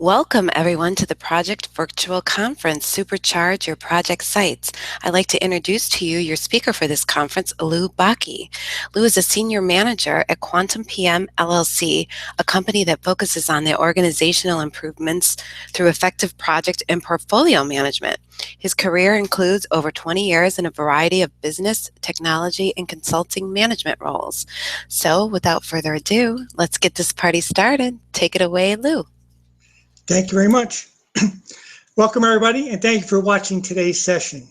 Welcome, everyone, to the Project Virtual Conference, Supercharge Your Project Sites. I'd like to introduce to you your speaker for this conference, Lou Bakke. Lou is a senior manager at Quantum PM LLC, a company that focuses on the organizational improvements through effective project and portfolio management. His career includes over 20 years in a variety of business, technology, and consulting management roles. So, without further ado, let's get this party started. Take it away, Lou. Thank you very much. Welcome, everybody, and thank you for watching today's session.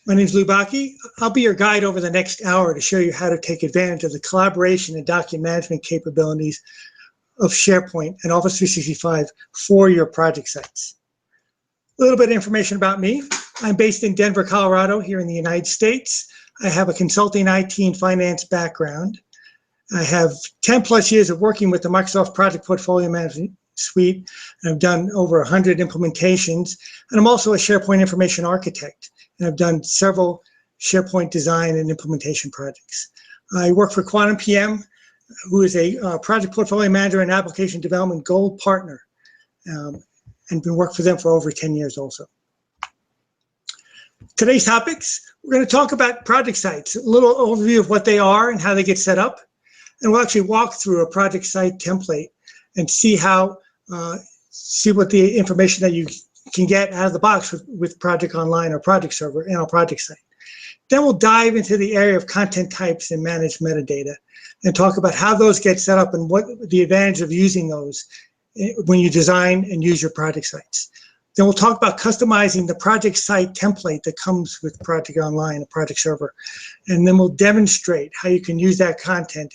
My name is Lou Bakke. I'll be your guide over the next hour to show you how to take advantage of the collaboration and document management capabilities of SharePoint and Office 365 for your project sites. A little bit of information about me. I'm based in Denver, Colorado, here in the United States. I have a consulting IT and finance background. I have 10 plus years of working with the Microsoft Project Portfolio Management Suite. I've done over 100 implementations, and I'm also a SharePoint information architect, and I've done several SharePoint design and implementation projects. I work for Quantum PM, who is a project portfolio manager and application development gold partner, and been working for them for over 10 years also. Today's topics, we're going to talk about project sites, a little overview of what they are and how they get set up, and we'll actually walk through a project site template and see what the information that you can get out of the box with Project Online or Project Server in our project site. Then we'll dive into the area of content types and manage metadata and talk about how those get set up and what the advantage of using those when you design and use your project sites. Then we'll talk about customizing the project site template that comes with Project Online and Project Server. And then we'll demonstrate how you can use that content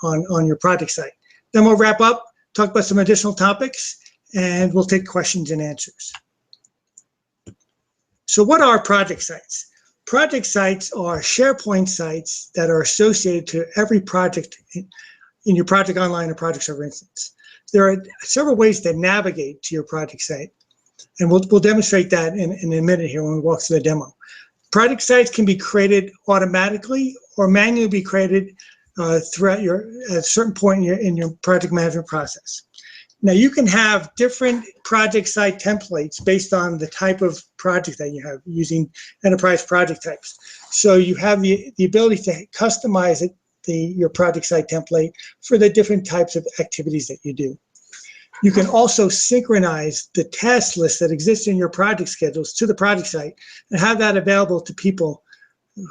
on your project site. Then we'll wrap up, talk about some additional topics, and we'll take questions and answers. So what are project sites? Project sites are SharePoint sites that are associated to every project in your Project Online or Project Server instance. There are several ways to navigate to your project site, and we'll demonstrate that in a minute here when we walk through the demo. Project sites can be created automatically or manually be created throughout at a certain point in your project management process. Now you can have different project site templates based on the type of project that you have using enterprise project types. So you have the ability to customize your project site template for the different types of activities that you do. You can also synchronize the task list that exists in your project schedules to the project site and have that available to people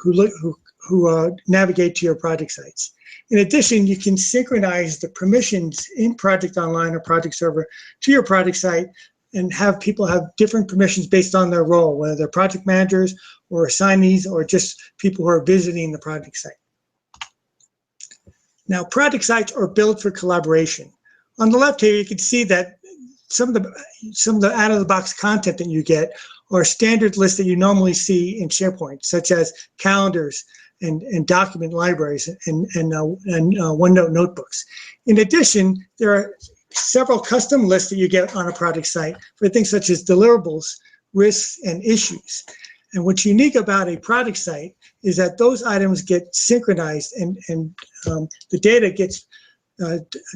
who navigate to your project sites. In addition, you can synchronize the permissions in Project Online or Project Server to your project site and have people have different permissions based on their role, whether they're project managers or assignees or just people who are visiting the project site. Now, project sites are built for collaboration. On the left here, you can see that some of the out-of-the-box content that you get are standard lists that you normally see in SharePoint, such as calendars, and document libraries and OneNote notebooks. In addition, there are several custom lists that you get on a project site for things such as deliverables, risks, and issues. And what's unique about a project site is that those items get synchronized and the data gets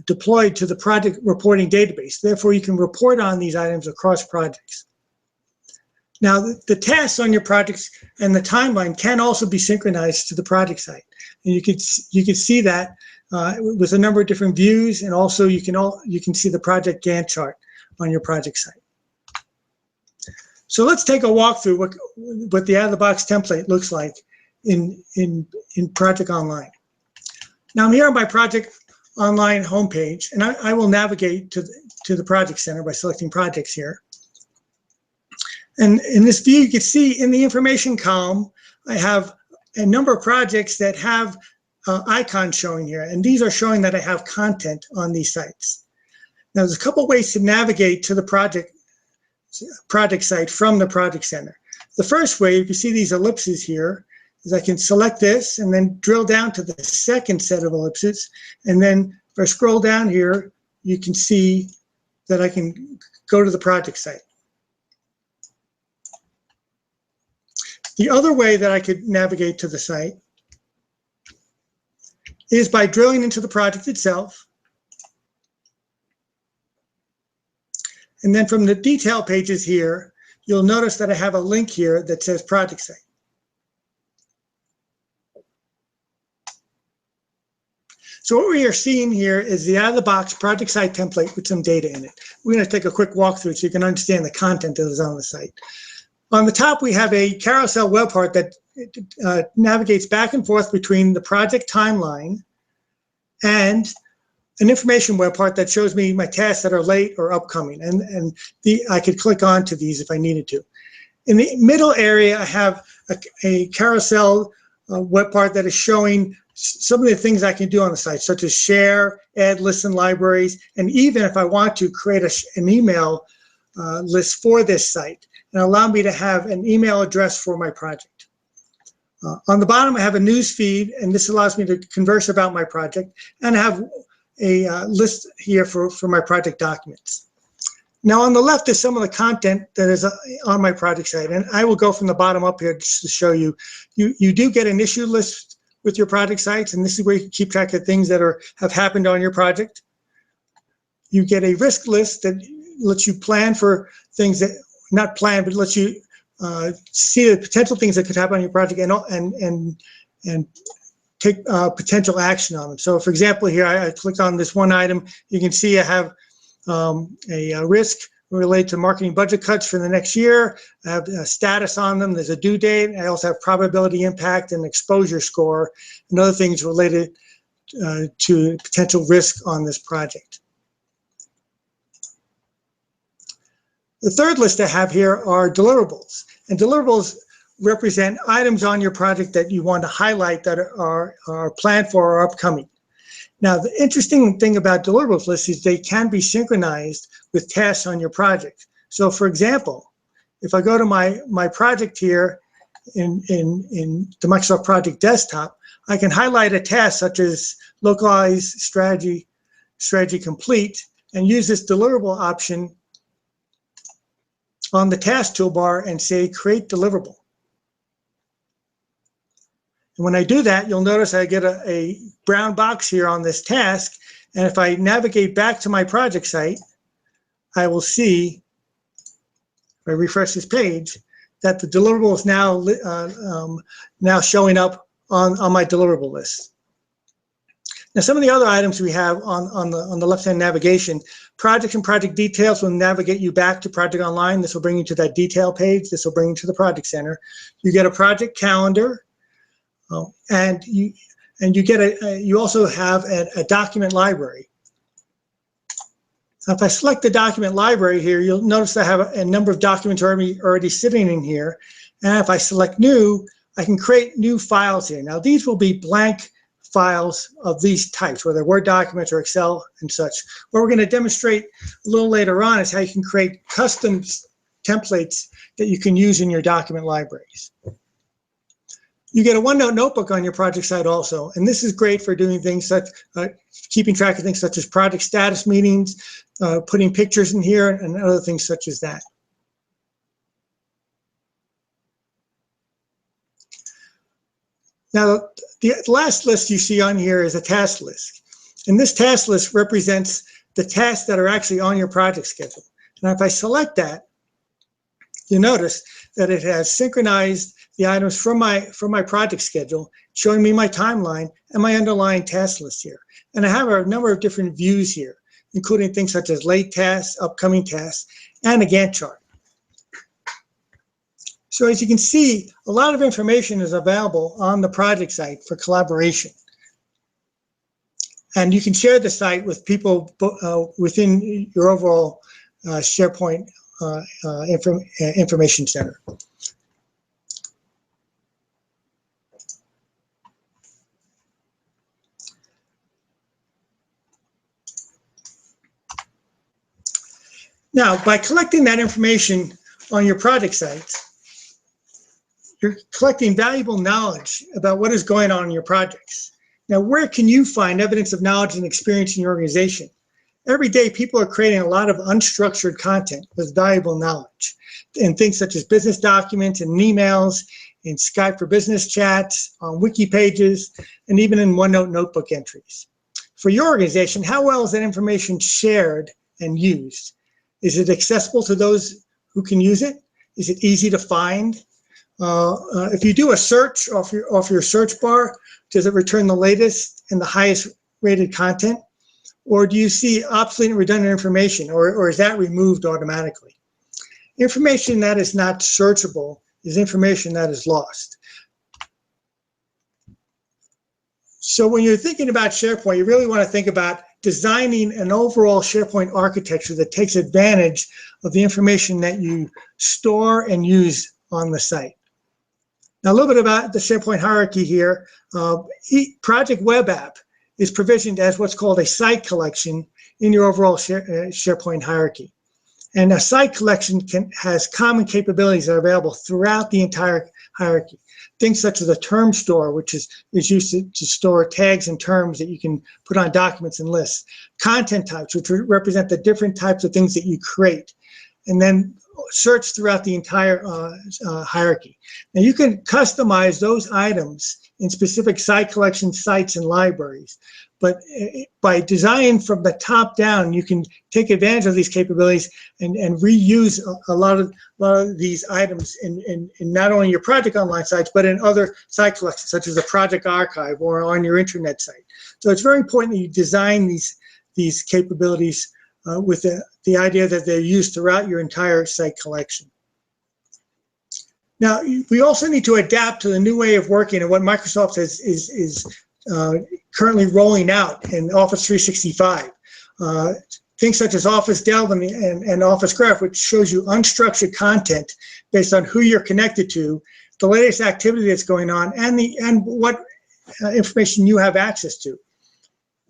deployed to the project reporting database. Therefore, you can report on these items across projects. Now, the tasks on your projects and the timeline can also be synchronized to the project site. And you can see that with a number of different views, and also you can see the project Gantt chart on your project site. So let's take a walk through what the out-of-the-box template looks like in Project Online. Now I'm here on my Project Online homepage, and I will navigate to the Project Center by selecting Projects here. And in this view, you can see in the information column, I have a number of projects that have icons showing here, and these are showing that I have content on these sites. Now, there's a couple ways to navigate to the project site from the Project Center. The first way, if you see these ellipses here, is I can select this and then drill down to the second set of ellipses, and then if I scroll down here, you can see that I can go to the project site. The other way that I could navigate to the site is by drilling into the project itself And then from the detail pages here, you'll notice that I have a link here that says project site. So what we are seeing here is the out-of-the-box project site template with some data in it. We're going to take a quick walkthrough so you can understand the content that is on the site. On the top, we have a carousel web part that navigates back and forth between the project timeline and an information web part that shows me my tasks that are late or upcoming. And I could click on to these if I needed to. In the middle area, I have a carousel web part that is showing some of the things I can do on the site, such as share, add lists and libraries, and even if I want to create an email list for this site and allow me to have an email address for my project. On the bottom, I have a news feed, and this allows me to converse about my project, and I have a list here for my project documents. Now on the left is some of the content that is on my project site, and I will go from the bottom up here just to show you. You do get an issue list with your project sites, and this is where you can keep track of things that have happened on your project. You get a risk list that lets you plan for things that, not plan, but lets you see the potential things that could happen on your project and take potential action on them. So for example, here I clicked on this one item. You can see I have a risk related to marketing budget cuts for the next year. I have a status on them. There's a due date. I also have probability impact and exposure score and other things related to potential risk on this project. The third list I have here are deliverables. And deliverables represent items on your project that you want to highlight that are planned for or upcoming. Now, the interesting thing about deliverables lists is they can be synchronized with tasks on your project. So for example, if I go to my project here in the Microsoft Project Desktop, I can highlight a task such as localize strategy complete and use this deliverable option on the task toolbar and say create deliverable. And when I do that, you'll notice I get a brown box here on this task. And if I navigate back to my project site, I will see, if I refresh this page, that the deliverable is now showing up on my deliverable list. Now, some of the other items we have on the left-hand navigation, projects and project details will navigate you back to Project Online. This will bring you to that detail page. This will bring you to the Project Center. You get a project calendar. And you also have a document library. Now, if I select the document library here, you'll notice I have a number of documents already sitting in here. And if I select new, I can create new files here. Now, these will be blank files of these types, whether Word documents or Excel and such. What we're going to demonstrate a little later on is how you can create custom templates that you can use in your document libraries. You get a OneNote notebook on your project site also, and this is great for doing things such, keeping track of things such as project status meetings, putting pictures in here, and other things such as that. Now, the last list you see on here is a task list, and this task list represents the tasks that are actually on your project schedule. Now, if I select that, you notice that it has synchronized the items from my project schedule, showing me my timeline and my underlying task list here. And I have a number of different views here, including things such as late tasks, upcoming tasks, and a Gantt chart. So as you can see, a lot of information is available on the project site for collaboration. And you can share the site with people within your overall SharePoint information center. Now, by collecting that information on your project sites, you're collecting valuable knowledge about what is going on in your projects. Now, where can you find evidence of knowledge and experience in your organization? Every day, people are creating a lot of unstructured content with valuable knowledge in things such as business documents and emails, in Skype for business chats, on wiki pages, and even in OneNote notebook entries. For your organization, how well is that information shared and used? Is it accessible to those who can use it? Is it easy to find? If you do a search off your search bar, does it return the latest and the highest rated content? Or do you see obsolete and redundant information, or is that removed automatically? Information that is not searchable is information that is lost. So when you're thinking about SharePoint, you really want to think about designing an overall SharePoint architecture that takes advantage of the information that you store and use on the site. Now, a little bit about the SharePoint hierarchy here. Project Web App is provisioned as what's called a site collection in your overall SharePoint hierarchy. And a site collection has common capabilities that are available throughout the entire hierarchy. Things such as a term store, which is used to store tags and terms that you can put on documents and lists. Content types, which represent the different types of things that you create. And then search throughout the entire hierarchy. Now you can customize those items in specific site collection sites and libraries, but by design from the top down, you can take advantage of these capabilities and reuse a lot of these items in not only your project online sites, but in other site collections, such as a project archive or on your intranet site. So it's very important that you design these capabilities with the idea that they're used throughout your entire site collection. Now, we also need to adapt to the new way of working and what Microsoft is currently rolling out in Office 365. Things such as Office Delve and Office Graph, which shows you unstructured content based on who you're connected to, the latest activity that's going on, and what information you have access to.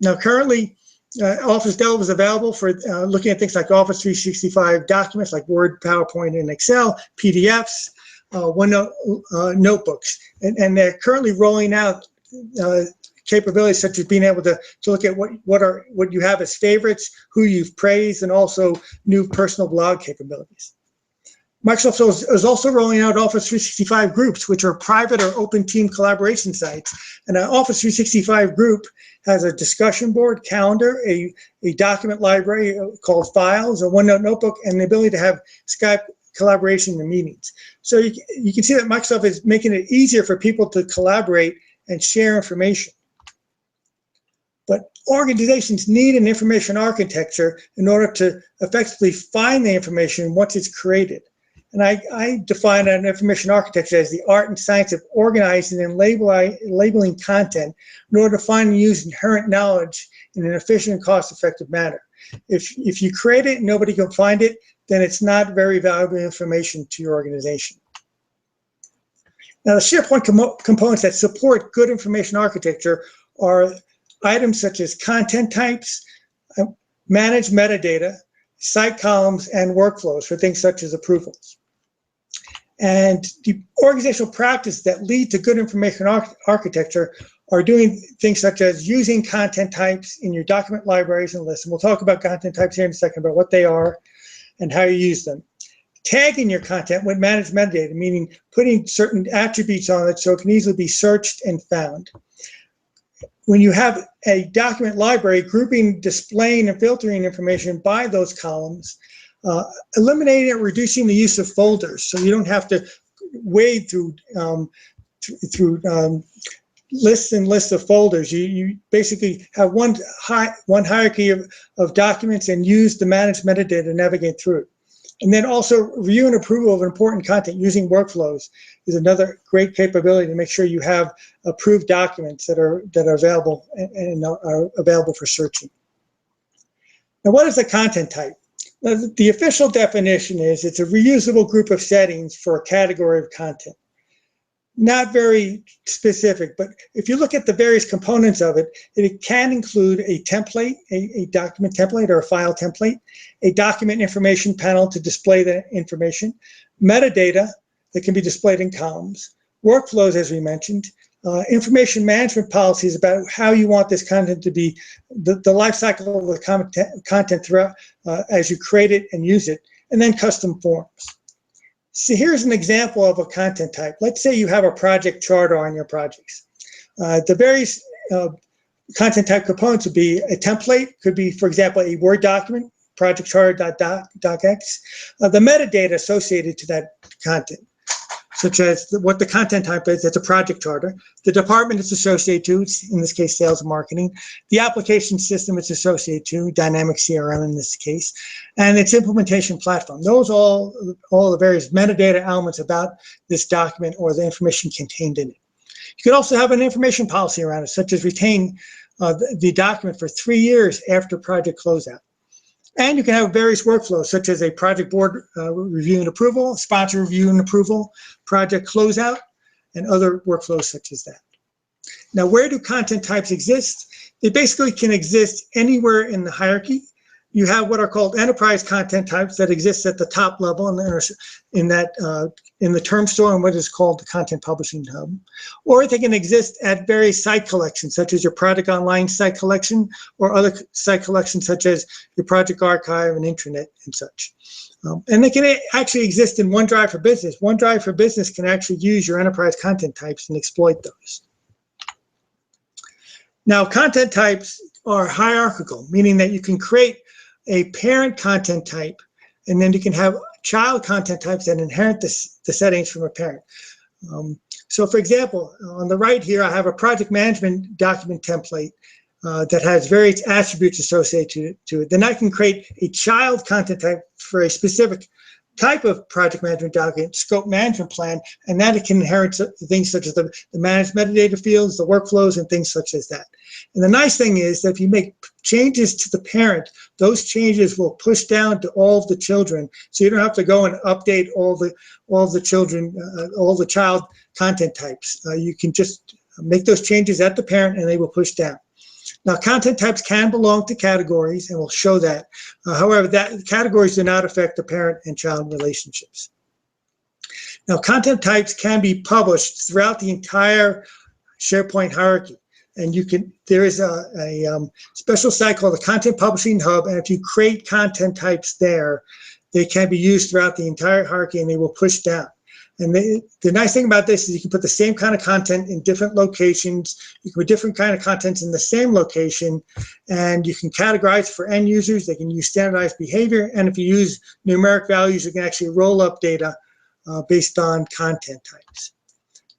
Now, currently, Office Delve is available for looking at things like Office 365 documents like Word, PowerPoint, and Excel, PDFs, OneNote notebooks, and they're currently rolling out capabilities such as being able to look at what you have as favorites, who you've praised, and also new personal blog capabilities. Microsoft is also rolling out Office 365 groups, which are private or open team collaboration sites. And an Office 365 group has a discussion board, calendar, a document library called Files, a OneNote notebook, and the ability to have Skype collaboration and meetings. So you can see that Microsoft is making it easier for people to collaborate and share information. But organizations need an information architecture in order to effectively find the information once it's created. And I define an information architecture as the art and science of organizing and labeling content in order to find and use inherent knowledge in an efficient and cost-effective manner. If you create it and nobody can find it, then it's not very valuable information to your organization. Now, the SharePoint components that support good information architecture are items such as content types, managed metadata, site columns, and workflows for things such as approvals. And the organizational practices that lead to good information architecture are doing things such as using content types in your document libraries and lists. And we'll talk about content types here in a second, about what they are and how you use them. Tagging your content with managed metadata, meaning putting certain attributes on it so it can easily be searched and found. When you have a document library, grouping, displaying, and filtering information by those columns, eliminating and reducing the use of folders, so you don't have to wade through lists and lists of folders. You basically have one hierarchy of documents and use the managed metadata to navigate through it. And then also review and approval of important content using workflows is another great capability to make sure you have approved documents that are available and are available for searching. Now, what is a content type? The official definition is it's a reusable group of settings for a category of content. Not very specific, but if you look at the various components of it, it can include a template, a document template or a file template, a document information panel to display the information, metadata that can be displayed in columns, workflows, as we mentioned, information management policies about how you want this content to be, the life cycle of the content throughout as you create it and use it, and then custom forms. So here's an example of a content type. Let's say you have a project charter on your projects. The various content type components would be a template, could be, for example, a Word document, project.chart.docx, the metadata associated to that content, such as what the content type is, that's a project charter, the department it's associated to, in this case, sales and marketing, the application system it's associated to, dynamic CRM in this case, and its implementation platform. Those are all the various metadata elements about this document or the information contained in it. You could also have an information policy around it, such as retain the document for 3 years after project closeout. And you can have various workflows, such as a project board review and approval, sponsor review and approval, project closeout, and other workflows such as that. Now, where do content types exist? They basically can exist anywhere in the hierarchy. You have what are called enterprise content types that exist at the top level in the term store and what is called the content publishing hub. Or they can exist at various site collections, such as your project online site collection or other site collections such as your project archive and intranet and such. And they can actually exist in OneDrive for Business. OneDrive for Business can actually use your enterprise content types and exploit those. Now, content types are hierarchical, meaning that you can create a parent content type, and then you can have child content types that inherit the settings from a parent. So for example, on the right here, I have a project management document template that has various attributes associated to it. Then I can create a child content type for a specific type of project management document, scope management plan, and that it can inherit things such as the managed metadata fields, the workflows, and things such as that. And the nice thing is that if you make changes to the parent, those changes will push down to all of the children, so you don't have to go and update all the children, all the child content types. You can just make those changes at the parent, and they will push down. Now, content types can belong to categories, and we'll show that. However, categories do not affect the parent and child relationships. Now, content types can be published throughout the entire SharePoint hierarchy. And there is a special site called the Content Publishing Hub, and if you create content types there, they can be used throughout the entire hierarchy, and they will push down. And the nice thing about this is you can put the same kind of content in different locations. You can put different kind of contents in the same location, and you can categorize for end users. They can use standardized behavior, and if you use numeric values, you can actually roll up data based on content types.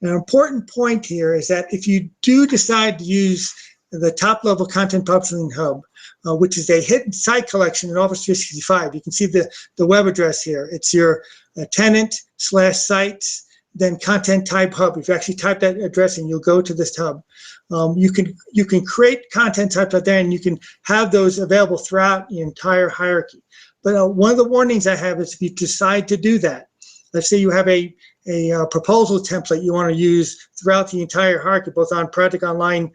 An important point here is that if you do decide to use the top-level Content Publishing Hub, which is a hidden site collection in Office 365, you can see the web address here. It's your tenant/sites, then content type hub. If you actually type that address in, you'll go to this hub. You can create content types out there, and you can have those available throughout the entire hierarchy. But one of the warnings I have is if you decide to do that, let's say you have a proposal template you want to use throughout the entire hierarchy, both on project online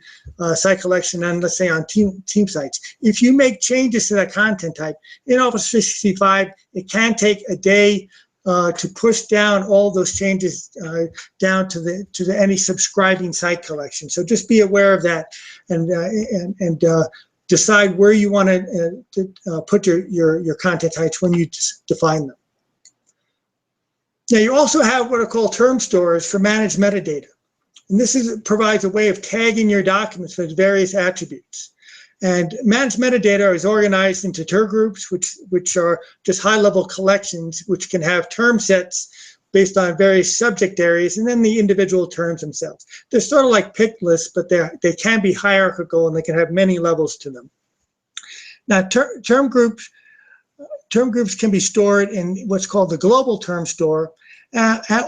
site collection and let's say on team sites. If you make changes to that content type in Office 365, it can take a day to push down all those changes down to any subscribing site collection. So just be aware of that, and decide where you want to put your content types when you define them. Now, you also have what are called term stores for managed metadata. And this provides a way of tagging your documents with various attributes. And managed metadata is organized into term groups, which are just high-level collections, which can have term sets based on various subject areas, and then the individual terms themselves. They're sort of like pick lists, but they can be hierarchical, and they can have many levels to them. Now, term groups can be stored in what's called the global term store,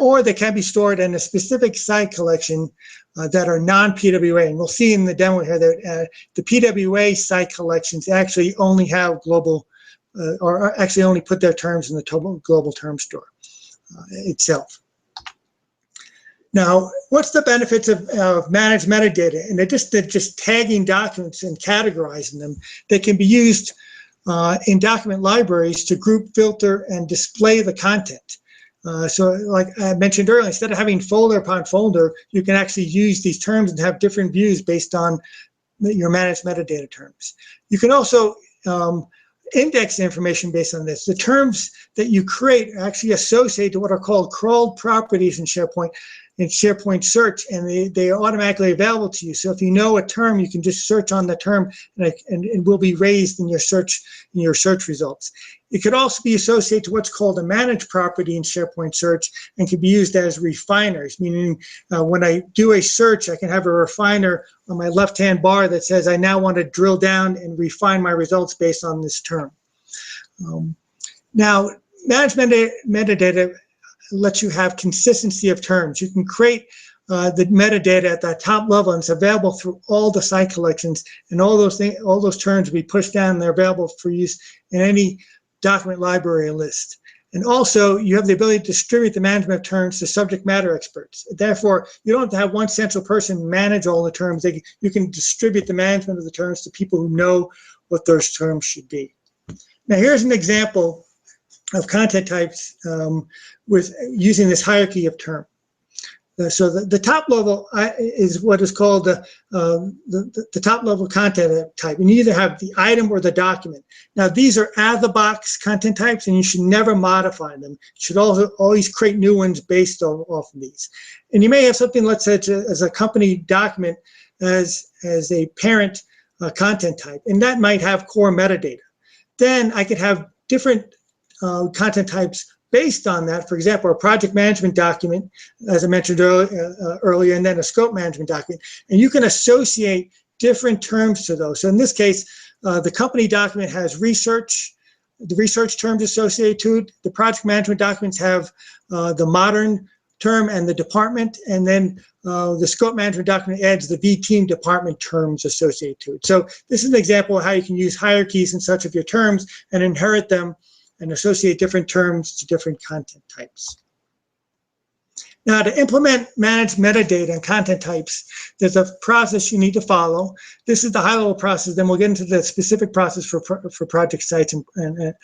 or they can be stored in a specific site collection that are non-PWA. And we'll see in the demo here that the PWA site collections actually only have global, or actually only put their terms in the global term store itself. Now, what's the benefits of managed metadata? And they're just tagging documents and categorizing them. They can be used in document libraries to group, filter, and display the content. So like I mentioned earlier, instead of having folder upon folder, you can actually use these terms and have different views based on your managed metadata terms. You can also index information based on this. The terms that you create are actually associated to what are called crawled properties in SharePoint. in SharePoint Search, and they are automatically available to you. So if you know a term, you can just search on the term, and it will be raised in your search results. It could also be associated to what's called a managed property in SharePoint Search, and can be used as refiners, meaning when I do a search, I can have a refiner on my left-hand bar that says I now want to drill down and refine my results based on this term. Now, management metadata lets you have consistency of terms. You can create the metadata at the top level, and it's available through all the site collections, and all those terms will be pushed down, and they're available for use in any document library or list. And also, you have the ability to distribute the management of terms to subject matter experts. Therefore, you don't have to have one central person manage all the terms. You can distribute the management of the terms to people who know what those terms should be. Now, here's an example of content types with using this hierarchy of term. So the top level is what is called the top level content type. And you either have the item or the document. Now, these are out of the box content types, and you should never modify them. You should also always create new ones based off of these. And you may have something, let's say, as a company document as a parent content type, and that might have core metadata. Then I could have different content types based on that. For example, a project management document, as I mentioned earlier, and then a scope management document. And you can associate different terms to those. So in this case, the company document has the research terms associated to it. The project management documents have the modern term and the department, and then the scope management document adds the V-team department terms associated to it. So this is an example of how you can use hierarchies and such of your terms and inherit them and associate different terms to different content types. Now, to implement managed metadata and content types, there's a process you need to follow. This is the high-level process. Then we'll get into the specific process for project sites and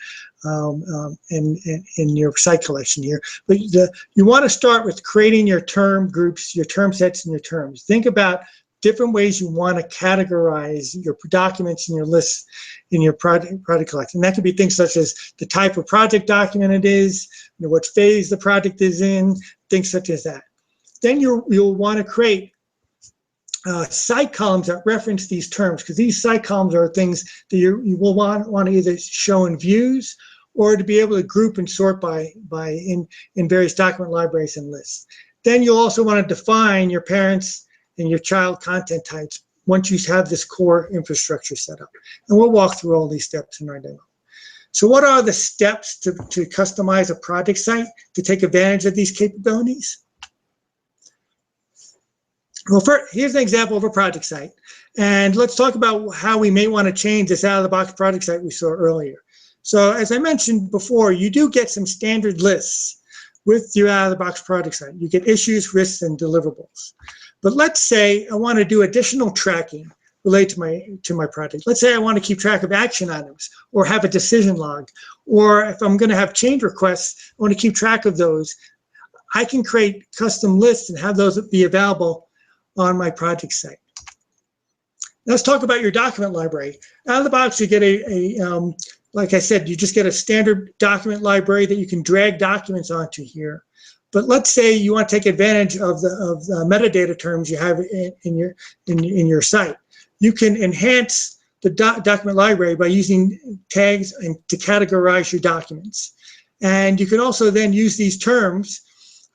in your site collection here. But you want to start with creating your term groups, your term sets, and your terms. Think about different ways you want to categorize your documents and your lists in your project collection. That could be things such as the type of project document it is, what phase the project is in, things such as that. Then you'll want to create site columns that reference these terms, because these site columns are things that you will want to either show in views or to be able to group and sort in various document libraries and lists. Then you'll also want to define your parents and your child content types once you have this core infrastructure set up. And we'll walk through all these steps in our demo. So what are the steps to customize a project site to take advantage of these capabilities? Well, first, here's an example of a project site. And let's talk about how we may want to change this out-of-the-box project site we saw earlier. So as I mentioned before, you do get some standard lists with your out-of-the-box project site. You get issues, risks, and deliverables. But let's say I want to do additional tracking related to my project. Let's say I want to keep track of action items or have a decision log, or if I'm going to have change requests, I want to keep track of those. I can create custom lists and have those be available on my project site. Let's talk about your document library. Out of the box, you get like I said, you just get a standard document library that you can drag documents onto here. But let's say you want to take advantage of the metadata terms you have in your site. You can enhance the document library by using tags and to categorize your documents. And you can also then use these terms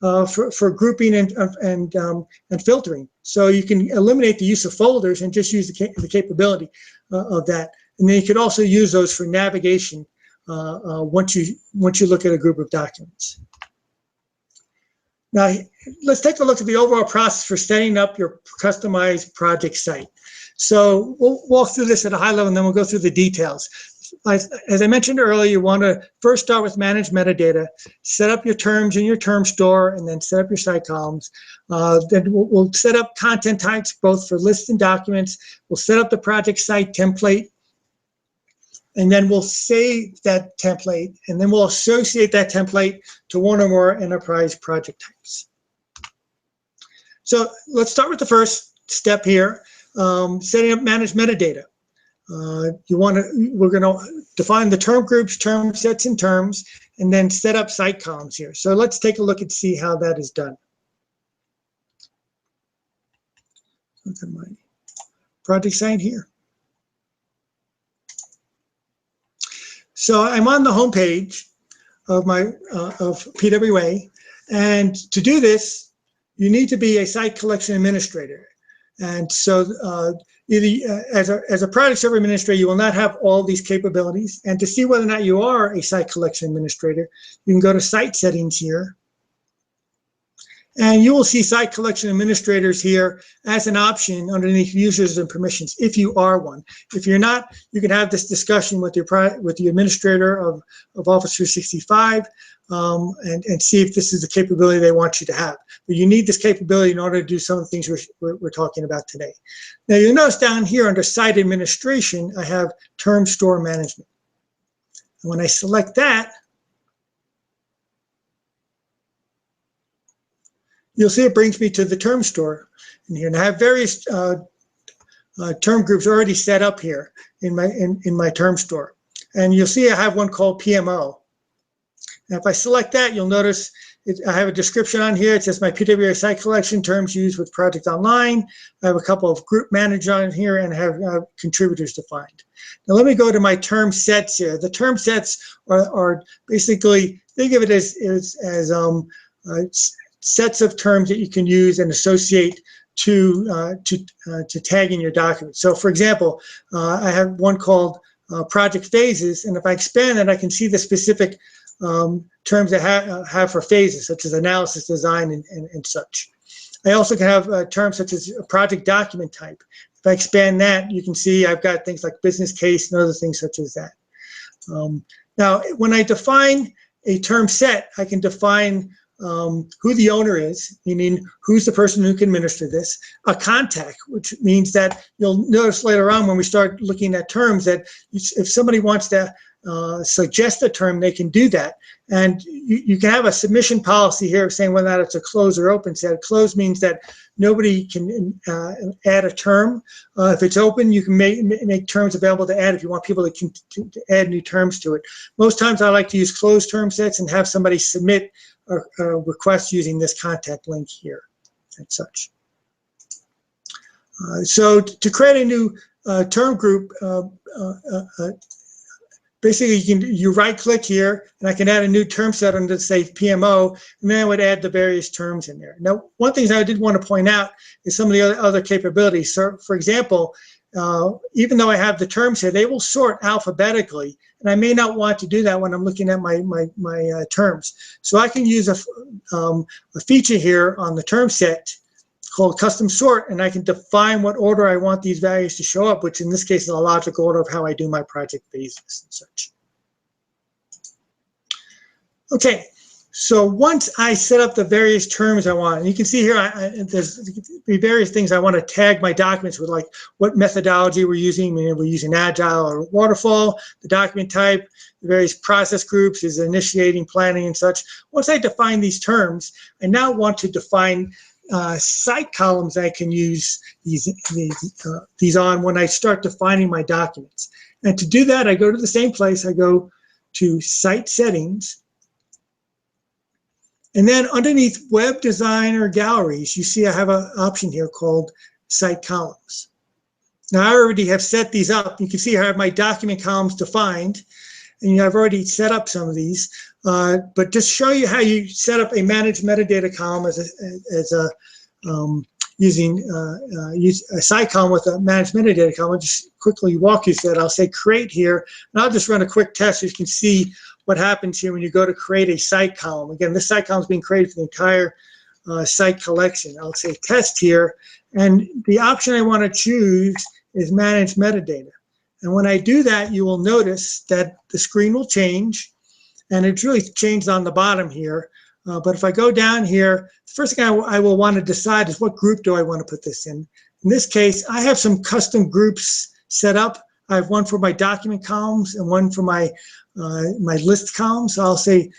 for grouping and filtering. So you can eliminate the use of folders and just use the capability of that. And then you could also use those for navigation once you look at a group of documents. Now, let's take a look at the overall process for setting up your customized project site. So we'll walk through this at a high level, and then we'll go through the details. As I mentioned earlier, you want to first start with manage metadata, set up your terms in your term store, and then set up your site columns. Then we'll set up content types, both for lists and documents. We'll set up the project site template, and then we'll save that template, and then we'll associate that template to one or more enterprise project types. So let's start with the first step here, setting up managed metadata. We're going to define the term groups, term sets, and terms, and then set up site columns here. So let's take a look and see how that is done. Look at my project site here. So I'm on the home page of my of PWA, and to do this, you need to be a site collection administrator. And so as a project server administrator, you will not have all these capabilities. And to see whether or not you are a site collection administrator, you can go to Site Settings here. And you will see Site Collection Administrators here as an option underneath Users and Permissions, if you are one. If you're not, you can have this discussion with the administrator of Office 365 and see if this is the capability they want you to have. But you need this capability in order to do some of the things we're talking about today. Now, you'll notice down here under Site Administration, I have Term Store Management. And when I select that, you'll see it brings me to the term store in here. And I have various term groups already set up here in my term store. And you'll see I have one called PMO. And if I select that, you'll notice I have a description on here. It says my PWA site collection terms used with Project Online. I have a couple of group managers on here and I have contributors defined. Now let me go to my term sets here. The term sets are basically, think of it as sets of terms that you can use and associate to tag in your document. So for example, I have one called project phases, and if I expand it, I can see the specific terms that have for phases, such as analysis, design, and such. I also can have terms such as a project document type. If I expand that, you can see I've got things like business case and other things such as that. Now, when I define a term set, I can define who the owner is, meaning who's the person who can administer this, a contact, which means that you'll notice later on when we start looking at terms that if somebody wants to suggest a term, they can do that. And you can have a submission policy here saying whether or not it's a closed or open set. Closed means that nobody can add a term. If it's open, you can make terms available to add if you want people to add new terms to it. Most times I like to use closed term sets and have somebody submit a request using this contact link here and such. So to create a new term group, basically you right click here and I can add a new term set under, say, PMO, and then I would add the various terms in there. Now, one thing I did want to point out is some of the other capabilities. So for example, even though I have the terms here, they will sort alphabetically, and I may not want to do that when I'm looking at my terms. So I can use a feature here on the term set called custom sort, and I can define what order I want these values to show up, which in this case is a logical order of how I do my project phases and such. Okay, so once I set up the various terms I want, and you can see here there's various things I want to tag my documents with, like what methodology we're using. We're using Agile or Waterfall, the document type, the various process groups is initiating, planning, and such. Once I define these terms, I now want to define site columns I can use these on when I start defining my documents. And to do that, I go to the same place. I go to Site Settings. And then underneath Web Design or Galleries, you see I have an option here called Site Columns. Now, I already have set these up. You can see I have my document columns defined, and I've already set up some of these. But just show you how you set up a managed metadata column using a site column with a managed metadata column. I'll just quickly walk you through that. I'll say create here, and I'll just run a quick test so you can see what happens here when you go to create a site column. Again, this site column is being created for the entire site collection. I'll say test here, and the option I want to choose is manage metadata. And when I do that, you will notice that the screen will change, and it's really changed on the bottom here. But if I go down here, the first thing I will want to decide is what group do I want to put this in. In this case, I have some custom groups set up. I have one for my document columns and one for my list columns. So I'll say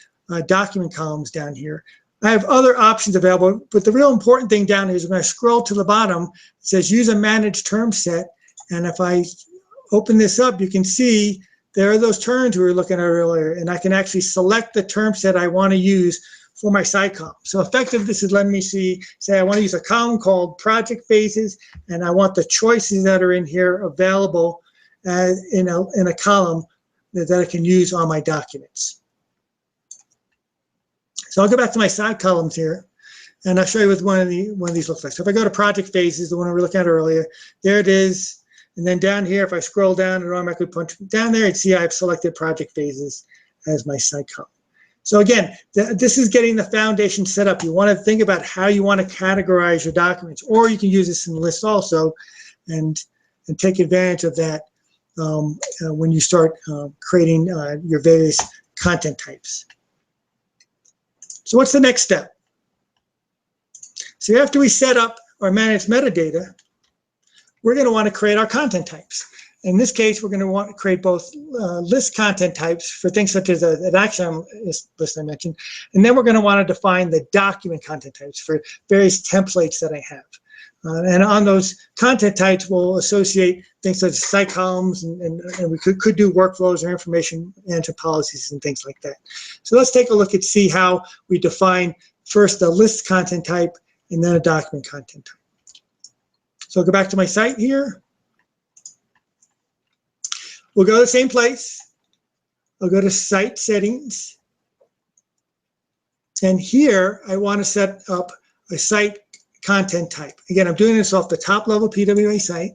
document columns down here. I have other options available, but the real important thing down here is when I scroll to the bottom, it says use a managed term set. And if I open this up, you can see there are those terms we were looking at earlier, and I can actually select the term set I want to use for my side column. So effectively, this is letting me say I want to use a column called project phases, and I want the choices that are in here available in a column that I can use on my documents. So I'll go back to my side columns here, and I'll show you what one of these looks like. So if I go to project phases, the one we were looking at earlier, there it is. And then down here, if I scroll down and automatically punch down there, you'd see I've selected project phases as my side column. So again, this is getting the foundation set up. You want to think about how you want to categorize your documents, or you can use this in lists also, and take advantage of that when you start creating your various content types. So what's the next step? So after we set up or manage metadata, we're going to want to create our content types. In this case, we're going to want to create both list content types for things such as an action list I mentioned, and then we're going to want to define the document content types for various templates that I have. And on those content types, we'll associate things such as site columns, and we could do workflows or information management policies and things like that. So let's take a look and see how we define first a list content type and then a document content type. So I'll go back to my site here. We'll go to the same place. I'll go to Site Settings. And here, I want to set up a site content type. Again, I'm doing this off the top level PWA site.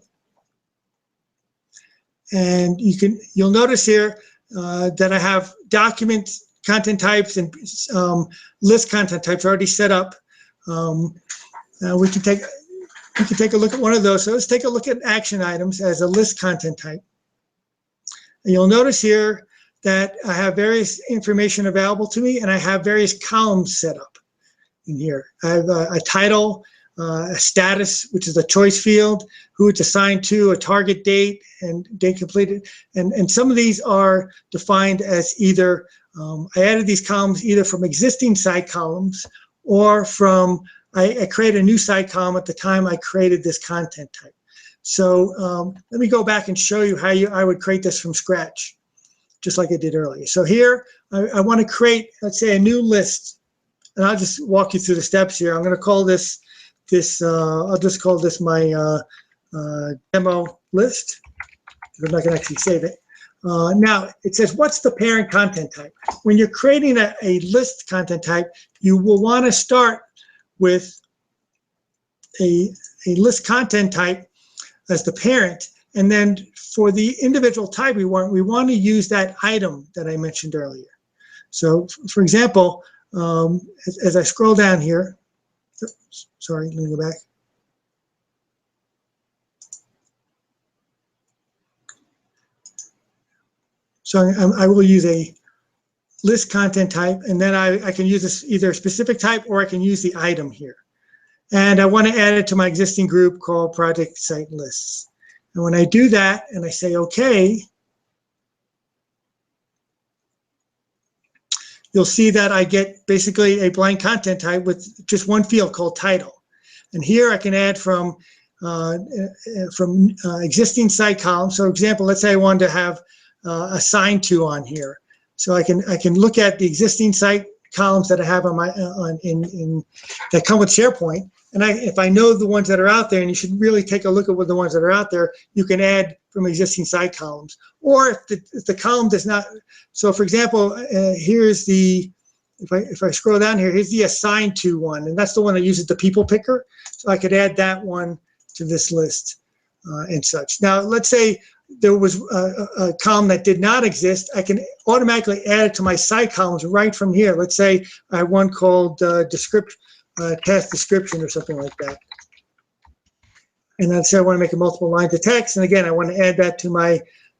And you'll notice here that I have document content types and list content types already set up. We can take a look at one of those. So let's take a look at action items as a list content type. And you'll notice here that I have various information available to me, and I have various columns set up in here. I have a title, a status, which is a choice field, who it's assigned to, a target date, and date completed. And some of these are defined as either, I added these columns either from existing site columns or from, I created a new site column at the time I created this content type. So let me go back and show you how I would create this from scratch, just like I did earlier. So here, I want to create, let's say, a new list. And I'll just walk you through the steps here. I'm going to call this, I'll just call this my demo list. I'm not going to actually save it. Now, it says, what's the parent content type? When you're creating a list content type, you will want to start with a list content type as the parent, and then for the individual type we want to use that item that I mentioned earlier. So, for example, as I scroll down here, sorry, let me go back. So I will use a list content type, and then I can use this either a specific type or I can use the item here. And I want to add it to my existing group called Project Site Lists. And when I do that and I say OK, you'll see that I get basically a blank content type with just one field called title. And here I can add from existing site columns. So, for example, let's say I wanted to have assigned to on here. So I can look at the existing site columns that I have on my that come with SharePoint. And if I know the ones that are out there, and you should really take a look at what the ones that are out there, you can add from existing site columns. Or if the column does not, so for example, here's the, if I scroll down here, here's the assigned to one, and that's the one that uses the people picker. So I could add that one to this list and such. Now, let's say there was a column that did not exist. I can automatically add it to my site columns right from here. Let's say I have one called task description or something like that. And let's say I want to make a multiple lines of text. And again, I want to add that to my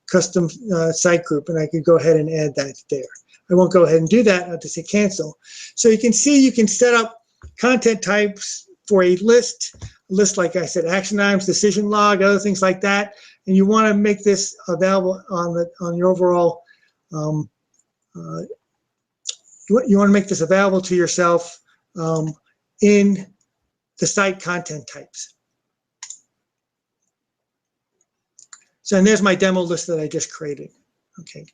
custom site group, and I can go ahead and add that there. I won't go ahead and do that. I'll just say cancel. So you can see you can set up content types for a list like I said, action items, decision log, other things like that. And you want to make this available on your overall, you want to make this available to yourself in the site content types. So, and there's my demo list that I just created. Okay.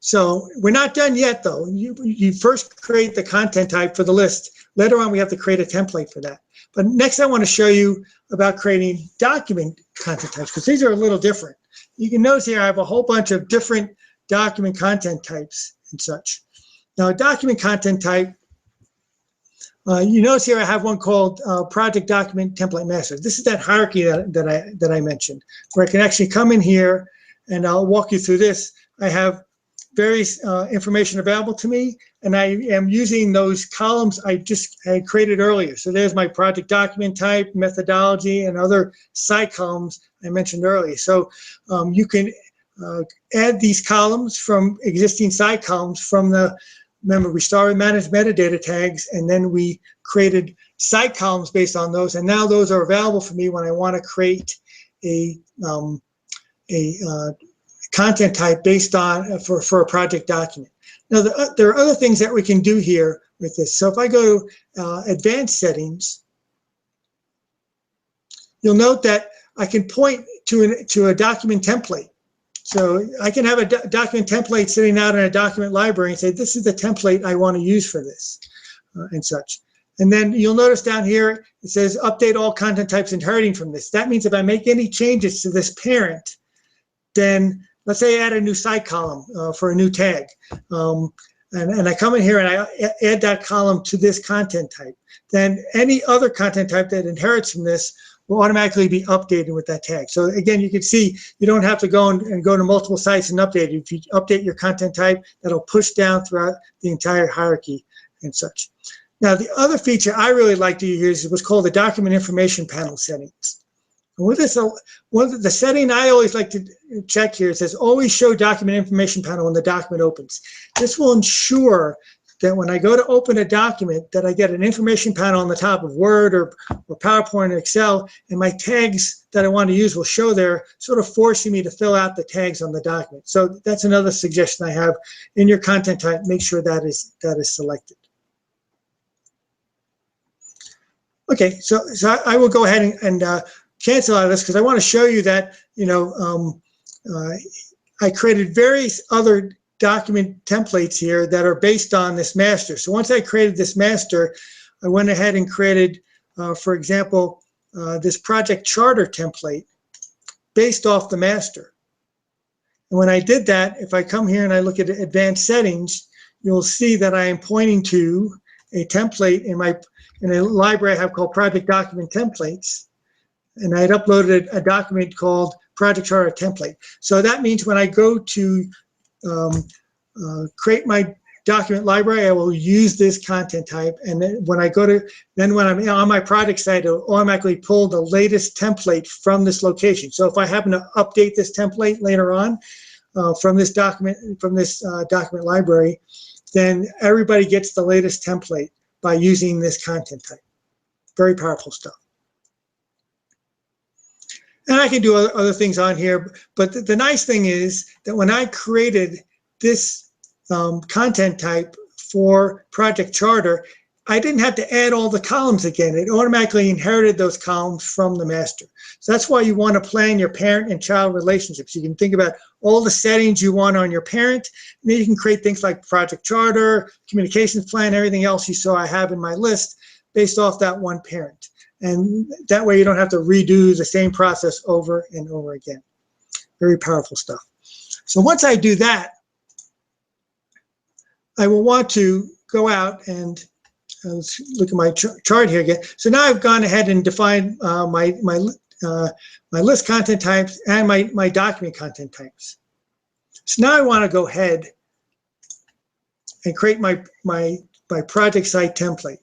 So we're not done yet, though. You first create the content type for the list. Later on, we have to create a template for that. But next, I want to show you about creating document content types, because these are a little different. You can notice here I have a whole bunch of different document content types and such. Now, a document content type, you notice here I have one called Project Document Template Master. This is that hierarchy that I mentioned, where I can actually come in here, and I'll walk you through this. I have various information available to me, and I am using those columns I created earlier. So there's my project document type, methodology, and other side columns I mentioned earlier. So you can add these columns from existing side columns from the, remember, we started manage metadata tags, and then we created side columns based on those, and now those are available for me when I want to create a content type based on for a project document. Now, there are other things that we can do here with this. So if I go to advanced settings, you'll note that I can point to a document template. So I can have a document template sitting out in a document library and say, this is the template I want to use for this and such. And then you'll notice down here, it says update all content types inheriting from this. That means if I make any changes to this parent, then let's say I add a new side column for a new tag. And I come in here and I add that column to this content type. Then any other content type that inherits from this will automatically be updated with that tag. So again, you can see you don't have to go and go to multiple sites and update. If you update your content type, that'll push down throughout the entire hierarchy and such. Now, the other feature I really like to use is what's called the document information panel settings. And with this, the setting I always like to check here, it says always show document information panel when the document opens. This will ensure that when I go to open a document, that I get an information panel on the top of Word or PowerPoint or Excel, and my tags that I want to use will show there, sort of forcing me to fill out the tags on the document. So that's another suggestion I have in your content type. Make sure that is selected. Okay, so I will go ahead and cancel out of this because I want to show you that, I created various other document templates here that are based on this master. So once I created this master, I went ahead and created, for example, this project charter template based off the master. And when I did that, if I come here and I look at advanced settings, you'll see that I am pointing to a template in a library I have called Project Document Templates. And I had uploaded a document called Project Charter Template. So that means when I go to create my document library, I will use this content type. And then when I'm on my project site, it'll automatically pull the latest template from this location. So if I happen to update this template later on from this document library, then everybody gets the latest template by using this content type. Very powerful stuff. And I can do other things on here, but the nice thing is that when I created this content type for Project Charter, I didn't have to add all the columns again. It automatically inherited those columns from the master. So that's why you want to plan your parent and child relationships. You can think about all the settings you want on your parent, and then you can create things like Project Charter, communications plan, everything else you saw I have in my list based off that one parent. And that way you don't have to redo the same process over and over again. Very powerful stuff. So once I do that, I will want to go out and let's look at my chart here again. So now I've gone ahead and defined my list content types and my document content types. So now I want to go ahead and create my project site template.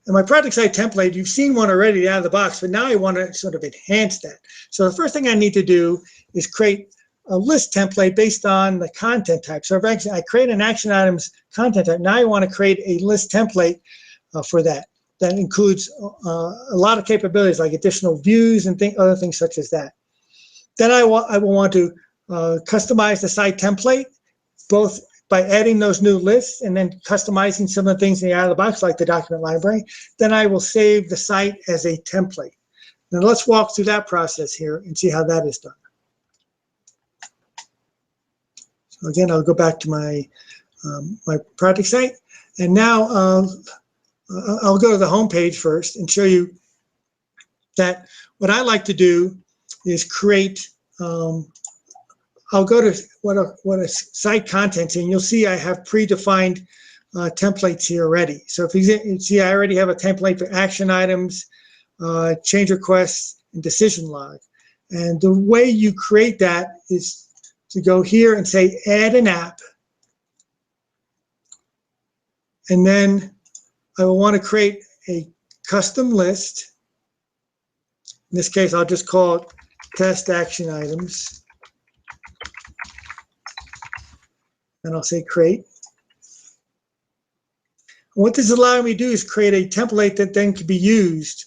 And my project site template, you've seen one already out of the box, but now I want to sort of enhance that. So the first thing I need to do is create a list template based on the content type. So if I create an action items content type, now I want to create a list template for that. That includes a lot of capabilities like additional views and other things such as that. Then I will want to customize the site template, both by adding those new lists and then customizing some of the things in the out of the box, like the document library. Then I will save the site as a template. Now let's walk through that process here and see how that is done. Again, I'll go back to my my project site, and now I'll go to the home page first and show you that what I like to do is create. I'll go to what a site contents, and you'll see I have predefined templates here already. So if you see, I already have a template for action items, change requests, and decision log. And the way you create that is to go here and say add an app, and then I will want to create a custom list. In this case, I'll just call it test action items, and I'll say create. What this is allowing me to do is create a template that then can be used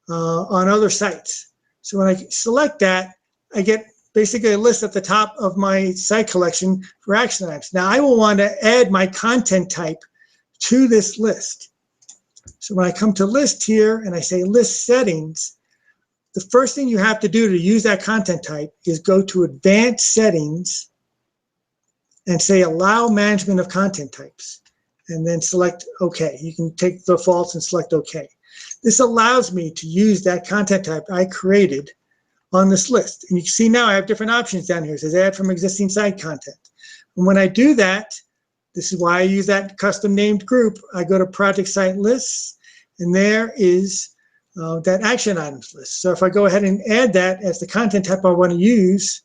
on other sites. So when I select that, I get basically a list at the top of my site collection for action items. Now I will want to add my content type to this list. So when I come to list here and I say list settings, the first thing you have to do to use that content type is go to advanced settings and say allow management of content types, and then select OK. You can take the defaults and select OK. This allows me to use that content type I created on this list. And you can see now I have different options down here. It says add from existing site content. And when I do that, this is why I use that custom named group. I go to project site lists, and there is that action items list. So if I go ahead and add that as the content type I want to use,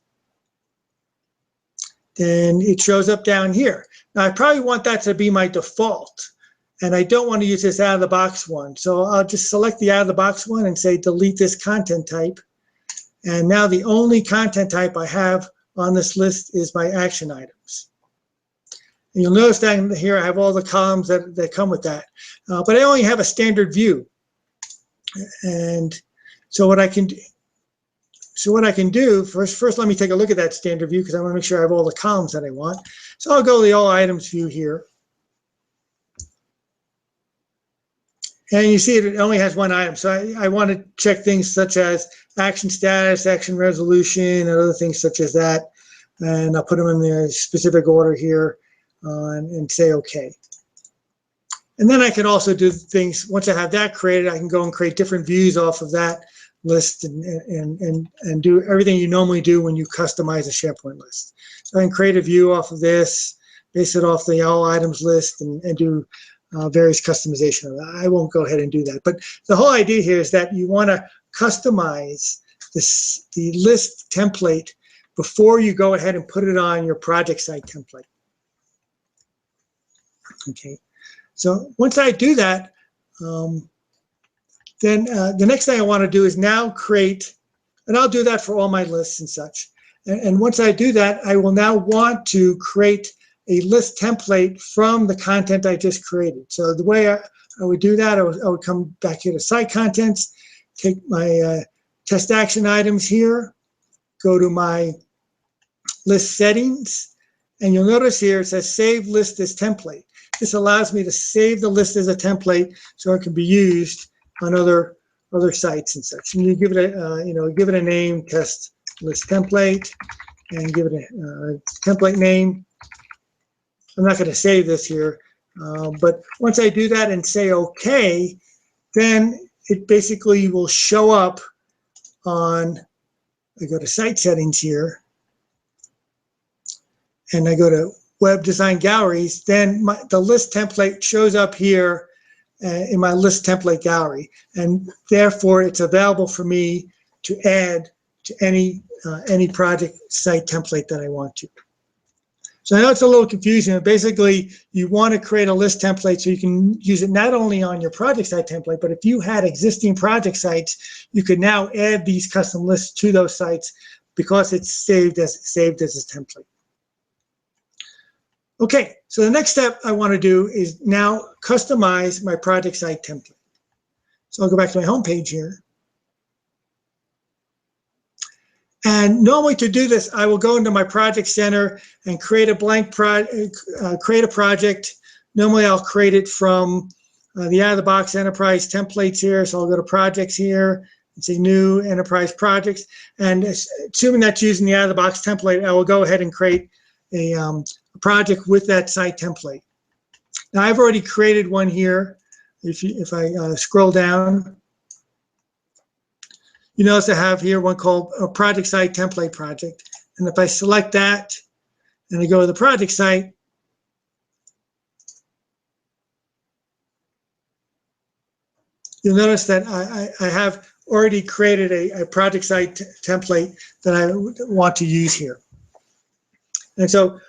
then it shows up down here. Now I probably want that to be my default, and I don't want to use this out of the box one. So I'll just select the out of the box one and say delete this content type. And now the only content type I have on this list is my action items. And you'll notice down here I have all the columns that come with that. But I only have a standard view. And so what I can do, first let me take a look at that standard view, because I want to make sure I have all the columns that I want. So I'll go to the all items view here. And you see it only has one item. So I want to check things such as action status, action resolution, and other things such as that. And I'll put them in their specific order here and say OK. And then I can also do things, once I have that created, I can go and create different views off of that list and do everything you normally do when you customize a SharePoint list. So I can create a view off of this, base it off the all items list, and do various customization of that. I won't go ahead and do that. But the whole idea here is that you want to customize the list template before you go ahead and put it on your project site template. Okay, so once I do that, then the next thing I want to do is now create, and I'll do that for all my lists and such. And once I do that, I will now want to create a list template from the content I just created. So the way I would do that, I would come back here to site contents, take my test action items here, go to my list settings, and you'll notice here it says save list as template. This allows me to save the list as a template so it can be used on other sites and such. And you give it a give it a name, test list template, and give it a template name. I'm not going to save this here, but once I do that and say OK, then it basically will show up on. I go to site settings here, and I go to web design galleries. Then the list template shows up here in my list template gallery, and therefore it's available for me to add to any project site template that I want to. So I know it's a little confusing, but basically you want to create a list template so you can use it not only on your project site template, but if you had existing project sites, you could now add these custom lists to those sites because it's saved as a template. Okay, so the next step I want to do is now customize my project site template. So I'll go back to my home page here. And normally to do this, I will go into my project center and create a blank create a project. Normally I'll create it from the out-of-the-box enterprise templates here. So I'll go to projects here and say new enterprise projects. And assuming that's using the out-of-the-box template, I will go ahead and create a project with that site template. Now I've already created one here. If I scroll down, you notice I have here one called a project site template project. And if I select that and I go to the project site, you'll notice that I have already created a project site template that I want to use here. And so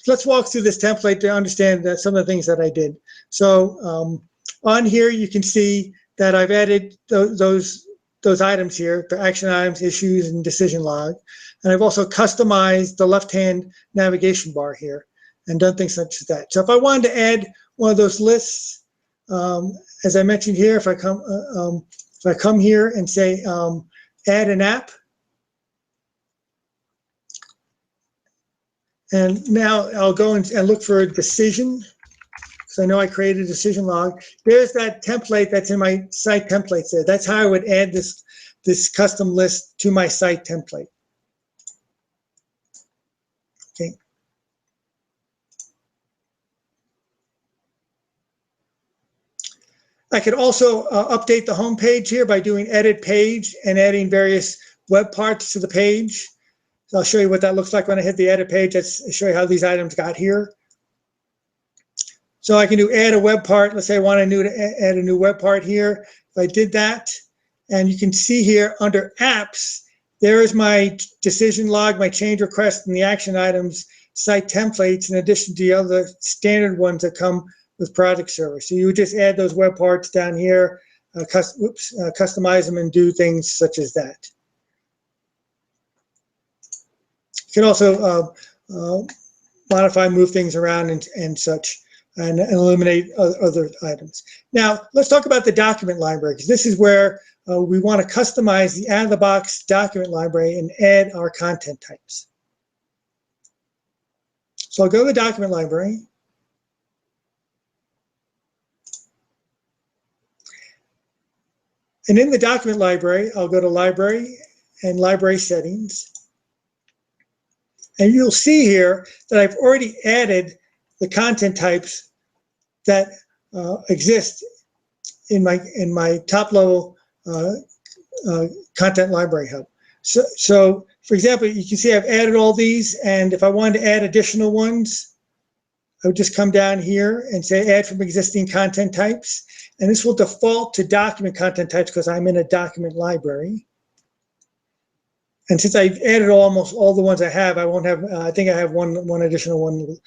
let's walk through this template to understand some of the things that I did. So on here, you can see that I've added those items here, the action items, issues, and decision log. And I've also customized the left-hand navigation bar here and done things such as that. So if I wanted to add one of those lists, as I mentioned here, if I come here and say add an app, and now I'll go and look for a decision. So I know I created a decision log. There's that template that's in my site templates there. That's how I would add this custom list to my site template. Okay. I could also update the home page here by doing edit page and adding various web parts to the page. So I'll show you what that looks like when I hit the edit page. Let's show you how these items got here. So I can do add a web part. Let's say I want to add a new web part here. If I did that, and you can see here under apps, there is my decision log, my change request, and the action items site templates, in addition to the other standard ones that come with Project Server. So you would just add those web parts down here, customize them, and do things such as that. You can also modify, move things around and such, and eliminate other items. Now, let's talk about the document library, because this is where we want to customize the out-of-the-box document library and add our content types. So I'll go to the document library. And in the document library, I'll go to Library and Library Settings. And you'll see here that I've already added the content types that exist in my top level content library hub. So for example, you can see I've added all these, and if I wanted to add additional ones, I would just come down here and say add from existing content types. And this will default to document content types because I'm in a document library. And since I've added almost all the ones I have, I won't have, I think I have one additional one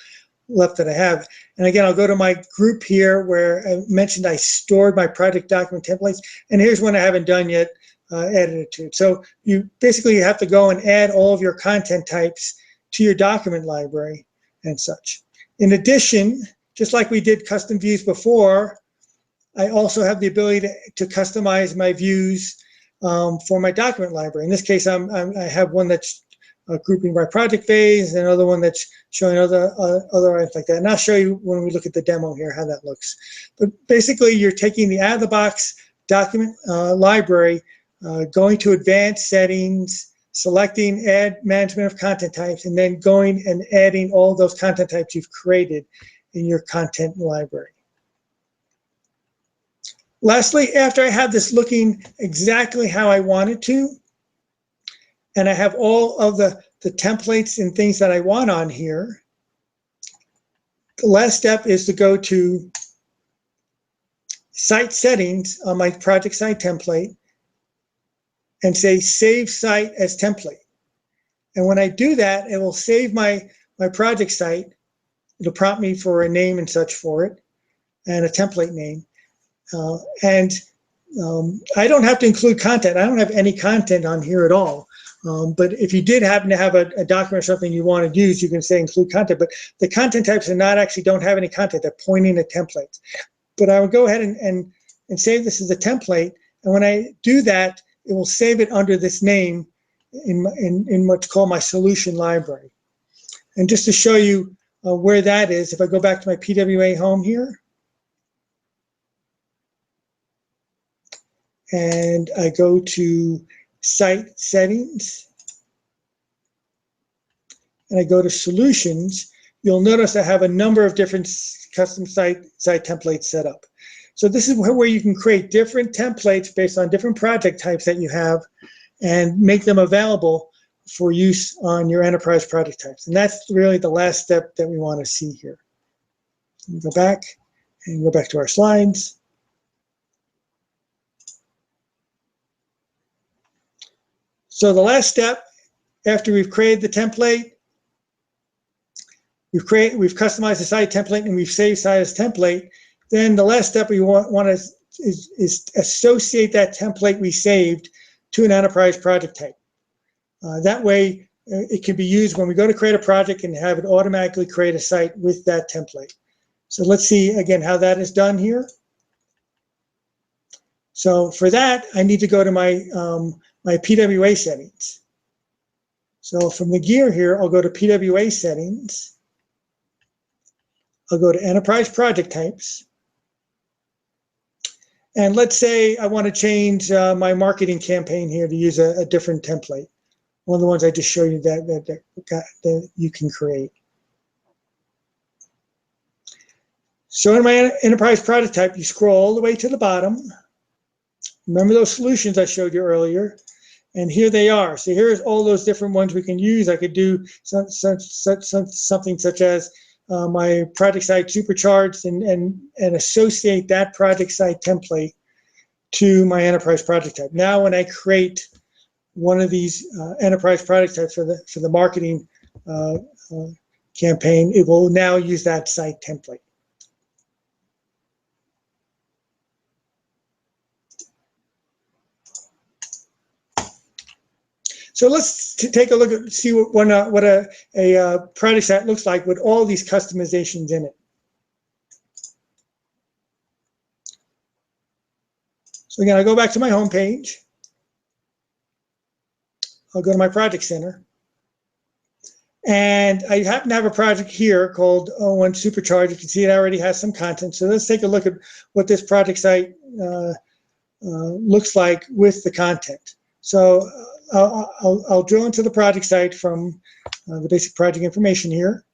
left that I have. And again, I'll go to my group here where I mentioned I stored my project document templates. And here's one I haven't done yet, added it to it. So you basically have to go and add all of your content types to your document library and such. In addition, just like we did custom views before, I also have the ability to customize my views for my document library. In this case, I have one that's grouping by project phase, and another one that's showing other items like that. And I'll show you when we look at the demo here how that looks. But basically, you're taking the out-of-the-box document library, going to advanced settings, selecting add management of content types, and then going and adding all those content types you've created in your content library. Lastly, after I have this looking exactly how I want it to, and I have all of the templates and things that I want on here, the last step is to go to Site Settings on my project site template and say Save Site as Template. And when I do that, it will save my project site. It'll prompt me for a name and such for it, and a template name. I don't have to include content. I don't have any content on here at all. But if you did happen to have a document or something you want to use, you can say include content. But the content types are not actually don't have any content. They're pointing at templates. But I would go ahead and save this as a template. And when I do that, it will save it under this name in what's called my solution library. And just to show you where that is, if I go back to my PWA home here, and I go to Site Settings, and I go to Solutions, you'll notice I have a number of different custom site templates set up. So this is where you can create different templates based on different project types that you have and make them available for use on your enterprise project types. And that's really the last step that we want to see here. Go back and go back to our slides. So the last step, after we've created the template, we've customized the site template and we've saved site as template, then the last step we want to is associate that template we saved to an enterprise project type. That way, it can be used when we go to create a project and have it automatically create a site with that template. So let's see again how that is done here. So for that, I need to go to my my PWA settings. So from the gear here, I'll go to PWA settings. I'll go to enterprise project types. And let's say I want to change my marketing campaign here to use a different template. One of the ones I just showed you that you can create. So in my enterprise project type, you scroll all the way to the bottom. Remember those solutions I showed you earlier? And here they are. So here's all those different ones we can use. I could do something such as my project site Supercharge and associate that project site template to my enterprise project type. Now when I create one of these enterprise project types for the marketing campaign, it will now use that site template. So let's take a look at see what a project site looks like with all these customizations in it. So again, I go back to my home page. I'll go to my project center. And I happen to have a project here called O1 Supercharge. You can see it already has some content. So let's take a look at what this project site looks like with the content. So I'll drill into the project site from the basic project information here.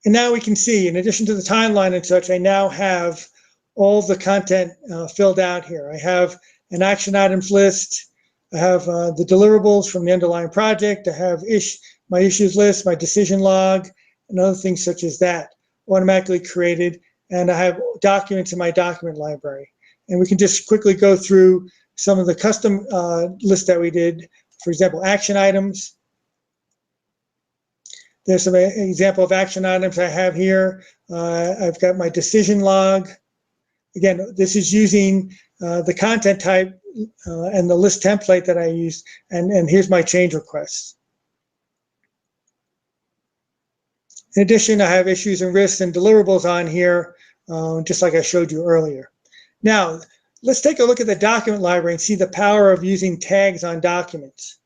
And now we can see, in addition to the timeline and such, I now have all the content filled out here. I have an action items list. I have the deliverables from the underlying project. I have my issues list, my decision log, and other things such as that automatically created. And I have documents in my document library. And we can just quickly go through some of the custom lists that we did. For example, action items. There's some example of action items I have here. I've got my decision log. Again, this is using the content type and the list template that I used. And here's my change requests. In addition, I have issues and risks and deliverables on here, just like I showed you earlier. Now, let's take a look at the document library and see the power of using tags on documents.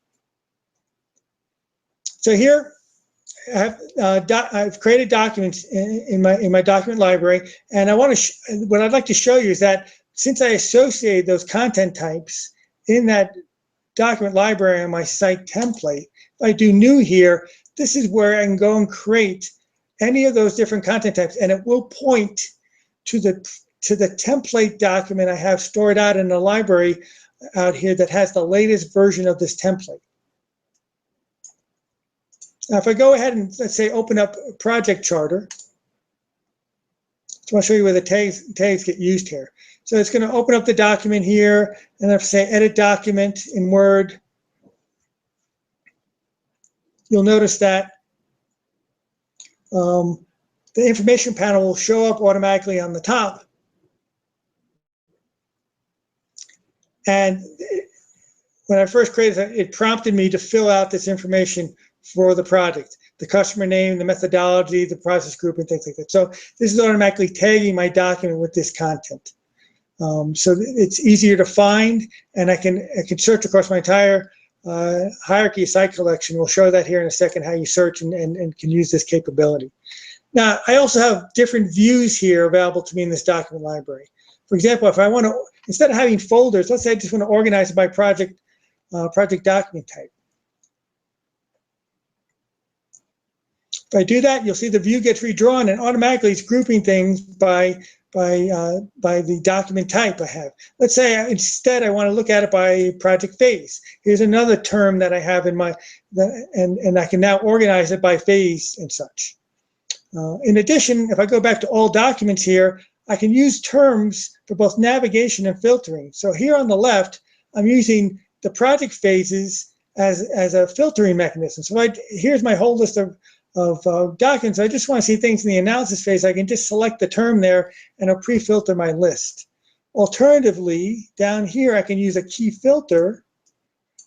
So here, I've created documents in my document library, and what I'd like to show you is that since I associated those content types in that document library on my site template, if I do new here, this is where I can go and create any of those different content types, and it will point to the template document I have stored out in the library out here that has the latest version of this template. Now, if I go ahead and let's say open up Project Charter, so I'll show you where the tags get used here. So it's going to open up the document here, and if I say Edit Document in Word, you'll notice that the information panel will show up automatically on the top. And when I first created it, it prompted me to fill out this information for the project, the customer name, the methodology, the process group, and things like that. So this is automatically tagging my document with this content. So it's easier to find, and I can search across my entire hierarchy site collection. We'll show that here in a second, how you search and can use this capability. Now, I also have different views here available to me in this document library. For example, if I want to instead of having folders, let's say I just want to organize it by project document type. If I do that, you'll see the view gets redrawn, and automatically it's grouping things by the document type I have. Let's say instead I want to look at it by project phase. Here's another term that I have in my, and I can now organize it by phase and such. In addition, if I go back to all documents here, I can use terms for both navigation and filtering. So here on the left, I'm using the project phases as a filtering mechanism. So here's my whole list of documents. I just want to see things in the analysis phase. I can just select the term there and it'll pre-filter my list. Alternatively, down here, I can use a key filter.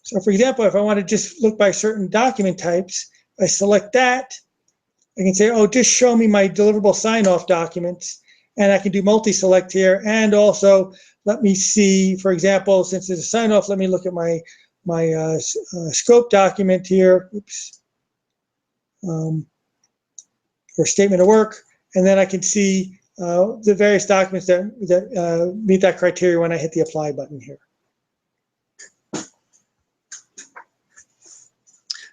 So for example, if I want to just look by certain document types, I select that. I can say, oh, just show me my deliverable sign-off documents. And I can do multi-select here. And also, let me see, for example, since there's a sign-off, let me look at my scope document here. Oops. Or statement of work, and then I can see the various documents that meet that criteria when I hit the apply button here.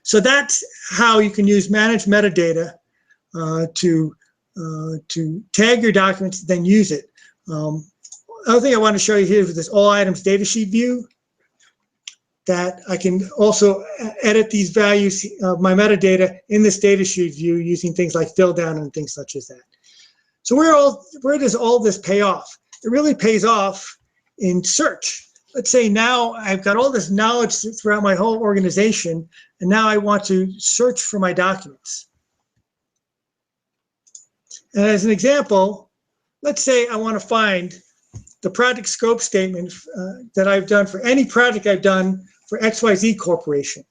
So that's how you can use manage metadata to tag your documents, then use it. Other thing I want to show you here is this all items datasheet view, that I can also edit these values of my metadata in this datasheet view using things like fill down and things such as that. So where does all this pay off? It really pays off in search. Let's say now I've got all this knowledge throughout my whole organization, and now I want to search for my documents. And as an example, let's say I want to find the project scope statement that I've done for any project I've done for XYZ Corporation.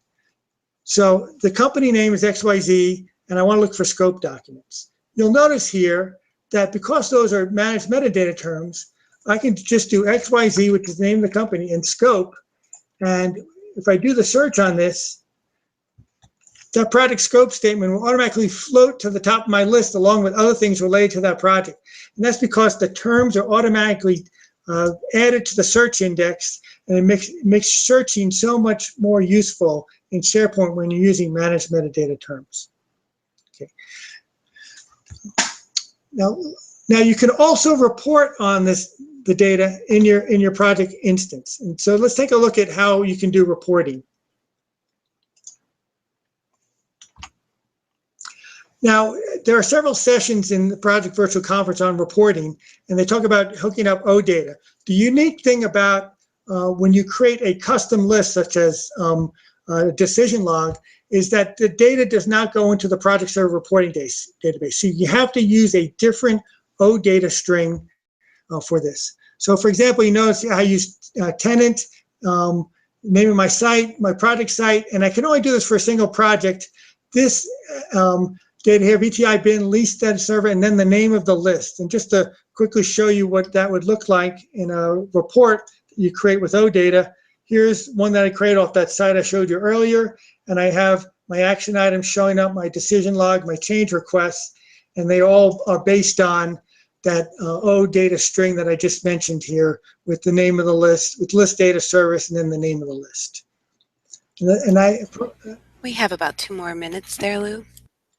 So the company name is XYZ, and I want to look for scope documents. You'll notice here that because those are managed metadata terms, I can just do XYZ, which is the name of the company, and scope. And if I do the search on this, that project scope statement will automatically float to the top of my list along with other things related to that project. And that's because the terms are automatically added to the search index, and it makes searching so much more useful in SharePoint when you're using managed metadata terms. Okay. Now you can also report on the data in your project instance. And so let's take a look at how you can do reporting. Now, there are several sessions in the Project Virtual Conference on reporting, and they talk about hooking up OData. The unique thing about when you create a custom list, such as a decision log, is that the data does not go into the project server reporting database. So you have to use a different OData string for this. So for example, you notice I use tenant, name of my site, my project site, and I can only do this for a single project. This data here, VTI bin, lease data server, and then the name of the list. And just to quickly show you what that would look like in a report that you create with OData, here's one that I created off that site I showed you earlier. And I have my action items showing up, my decision log, my change requests, and they all are based on that OData string that I just mentioned here with the name of the list, with list data service, and then the name of the list. We have about 2 more minutes there, Lou.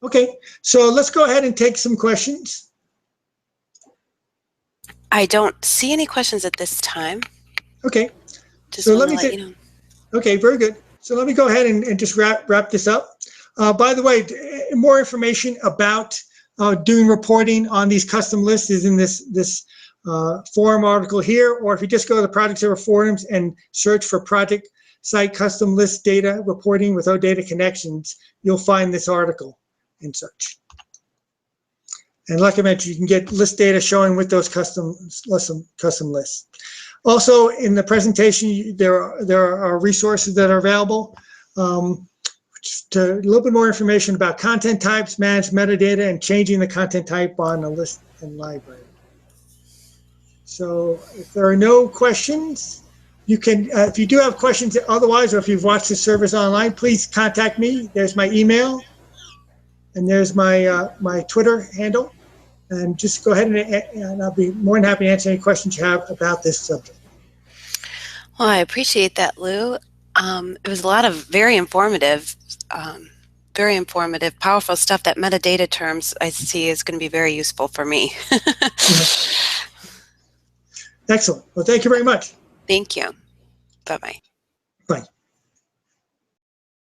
Okay, so let's go ahead and take some questions. I don't see any questions at this time. Okay, so let me let you know. Okay, very good. So let me go ahead and just wrap this up. By the way, more information about doing reporting on these custom lists is in this forum article here, or if you just go to the Project Server forums and search for project site custom list data reporting with OData connections, you'll find this article and such. And like I mentioned, you can get list data showing with those custom lists. Also, in the presentation, there are resources that are available. To a little bit more information about content types, managed metadata, and changing the content type on a list and library. So if there are no questions, you can, if you do have questions otherwise, or if you've watched the service online, please contact me. There's my email, and there's my my Twitter handle. And just go ahead and I'll be more than happy to answer any questions you have about this subject. Well, I appreciate that, Lou. It was a lot of very informative, powerful stuff. That metadata terms I see is going to be very useful for me. Excellent. Well, thank you very much. Thank you. Bye-bye. Bye.